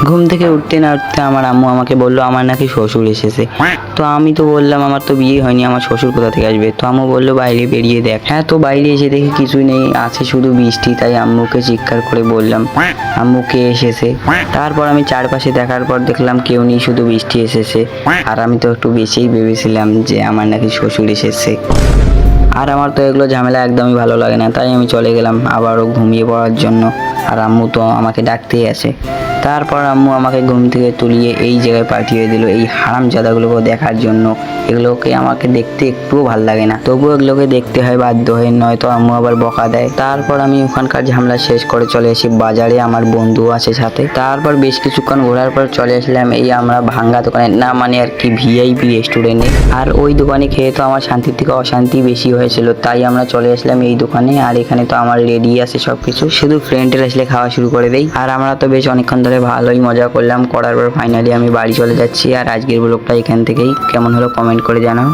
ঘুম থেকে উঠতে না উঠতে আমার আম্মু আমাকে বললো আমার নাকি শ্বশুর এসেছে। তো আমি তো বললাম আমার তো বিয়ে হয়নি, আমার শ্বশুর কোথা থেকে আসবে। তো আম্মু বললো বাইরে বেরিয়ে দেখ। হ্যাঁ, তো বাইরে এসে দেখি কিছুই নেই, আছে শুধু বৃষ্টি। তাই আম্মুকে চিৎকার করে বললাম আম্মু কে এসেছে। তারপর আমি চারপাশে দেখার পর দেখলাম কেউ নেই, শুধু বৃষ্টি এসেছে। আর আমি তো একটু বেশিই ভেবেছিলাম যে আমার নাকি শ্বশুর এসেছে। আর আমার তো এগুলো ঝামেলা একদমই ভালো লাগে না, তাই আমি চলে গেলাম আবারও ঘুমিয়ে পড়ার জন্য। আর আম্মু তো আমাকে ডাকতেই আছে। তারপর আম্মু আমাকে ঘুম থেকে তুলিয়ে এই জায়গায় পাঠিয়ে দিল এই হারামজাদাগুলোকে দেখার জন্য। এগুলোকে আমাকে দেখতে একটুও ভাল লাগে না, তবুও এগুলোকে দেখতে হয় বাধ্য হয়ে, নয়তো আম্মু আবার বকা দেয়। তারপর আমি ওখানকার ঝামেলা শেষ করে চলে আসি বাজারে, আমার বন্ধু আছে সাথে। তারপর বেশ কিছুক্ষণ ঘোরার পর চলে আসলাম এই আমরা ভাঙ্গা দোকানে, না মানে আর কি ভিআইপি রেস্টুরেন্টে। আর ওই দোকানে খেয়ে তো আমার শান্তির থেকে অশান্তি বেশি হয়েছিল, তাই আমরা চলে আসলাম এই দোকানে। আর এখানে তো আমার রেডি আছে সবকিছু, শুধু ফ্রেন্ডের আসলে খাওয়া শুরু করে দেই। আর আমরা তো বেশ অনেকক্ষণ ধরে ভালোই মজা করলাম, করার পর ফাইনালি আমি বাড়ি চলে যাচ্ছি। আর আজকের ব্লগটা এখান থেকেই, কেমন হলো কমেন্ট করে জানাও।